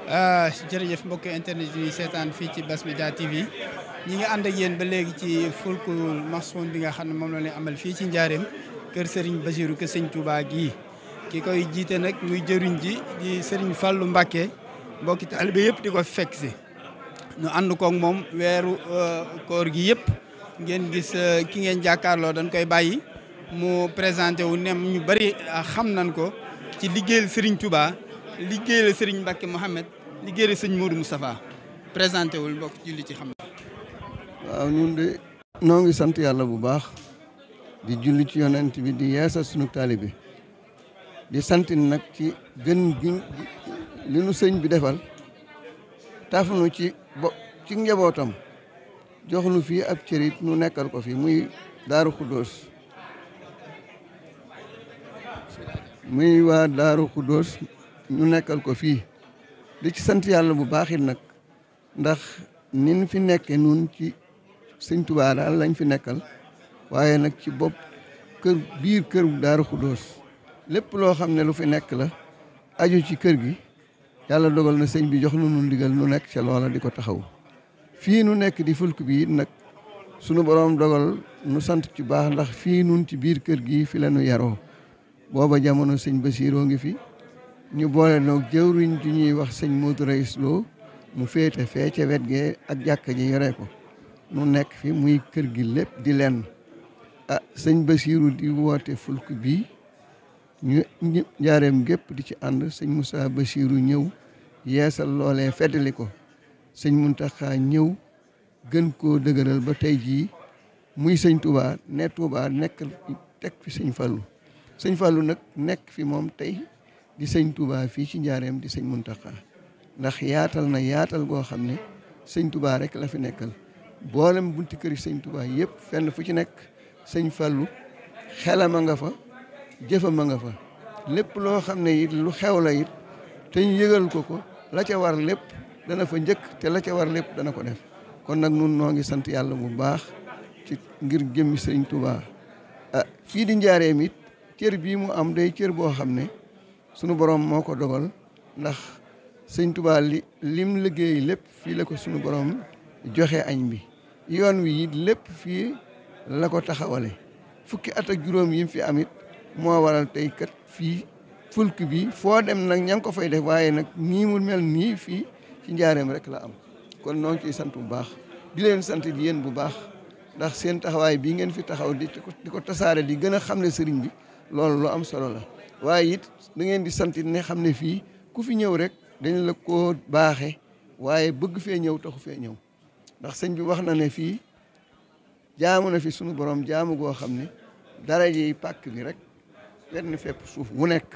jërëjëf mbokki internet yi seetaan fii ci Bass Media TV ñi nga ànd ak yéen ba léegi ci fulkul masxuun bi nga xam ne moom la ñuy amal fii ci Njaareem kër Serigne Bassirou kër Serigne Touba gii ki koy jiite nag muy jëriñ ji di Serigne Fallou Mbacké mbokki taalibe yëpp di ko fekk si ñu ànd koog moom weeru koor gi yëpp ngeen gis ki ngeen jàkkaarloo dañ koy bàyyi mu présenté wu nem ñu bari xam nañ ko ci liggéeyal Serigne Touba liggéeyal Serigne Mbacké Mohamed liggéeyal Serigne Modou Moustapha présenté wul mbokk julli ci xam na. waaw ñun de noo ngi sant yàlla bu baax di julli ci yonent bi di yeesal sunu taalibe di sant nag ci gën gi li nu sëñ bi defal tafnu ci ci njabootam jox nu fii ab cërit nu nekkal ko fi muy Daaru Xuddoos muy waa Daaru Xuddoos ñu nekkal ko fii di ci sant yàlla bu baax it nag ndax nin fi nekke nun ci sëñ Tuubaa daal lañ fi nekkal waaye nag ci bopp kër biir kër Daaru Xuddoos lépp loo xam ne lu fi nekk la aju ci kër gi yàlla dogal na sëñ bi jox nu ndigal nu nekk ca loola di ko taxaw fii nu nekk di fulk bi it nag sunu borom dogal nu sant ci baax ndax fii nun ci biir kër gi fi la nu yaroo booba jamono sëñ Bassiroo ngi fi ñu boole noog jëwriñ ju ñuy wax sëñ Modou Reis Lo mu féete fee ca wet gee ak jàkka ji yore ko nu nekk fi muy kër gi lépp di lenn sëñ Bassirou di woote fulk bi ñu Njaareem gépp di ci ànd sëñ Moussa Bassirou ñëw yeesal loolee feddali ko sëñ Mountakha ñëw gën koo dëgëral ba tey jii muy sëñ Touba ne Touba nekk teg fi sëñ Fallou nag nekk fi moom tey di sëñ Touba fii ci Njaareem di sëñ Mountakha ndax yaatal na yaatal goo xam ne sëñ Touba rek la fi nekkal boolem bunti këri sëñ Touba yëpp fenn fu ci nekk sëñ Fallou xelama nga fa jëfama nga fa lépp loo xam ne it lu xew la it te ñu yëgal ko la ca war lépp dana fa njëkk te la ca war lépp dana ko def kon nag nun noo ngi sant yàlla bu baax ci ngir jëmmi sëñ Touba fii di Njaareem it cër bii mu am day cër boo xam ne sunu borom moo ko dogal ndax sëñ Touba lim liggéey lépp fii la ko sunu borom joxe añ bi yoon wi it lépp fii la ko taxawale fukki at ak juróom yi fi am it moo waral tey kat fii fulk bi foo dem nag ña ngi ko fay def waaye nag nii mu mel nii fii ci Njaareem rek la am kon noo ngi ciy sant bu baax di leen sant di yéen bu baax ndax seen taxawaay bii ngeen fi taxaw di ko tasaare di gën a xam ne sëriñ bi loolu lu am solo la waaye it da ngeen di sant ne xam ne fii ku fi ñëw rek dañ la koo baaxe waaye bëgg fee ñëw taxu fee ñëw ndax sëñ bi wax na ne fii jaamu na fi sunu borom jaamu goo xam ne dara ji pàkk bi rek wenn fépp suuf wu nekk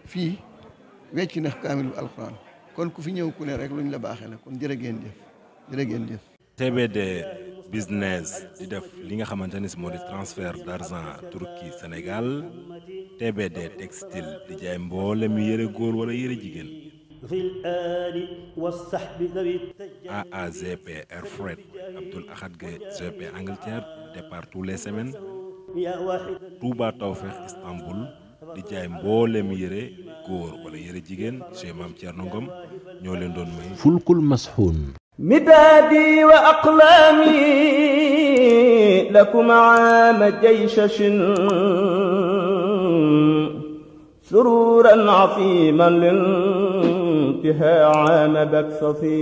fii wecc na kaamilu alxuraan kon ku fi ñëw ku ne rek luñ la baaxee la kon jërë ngeen jëf. TBD business di def li nga xamante ne si moo di transfert d'argent Turquie Sénégal TBD textile di jaay mboolem yëre góor wala yëre jigéen. AAGP Air Freight Abdoul Ahad Gueye GP Angleterre départ tous les semaines. Touba Tawfekh Istanbul di jaay mboolem yëre góor wala yëre jigéen chez Mame Thierno Ngom ñoo leen doon may fulkul masxuun midaadi wa aqlaami lakum aama jaysashin sururan afiman lintihaa aama baksasi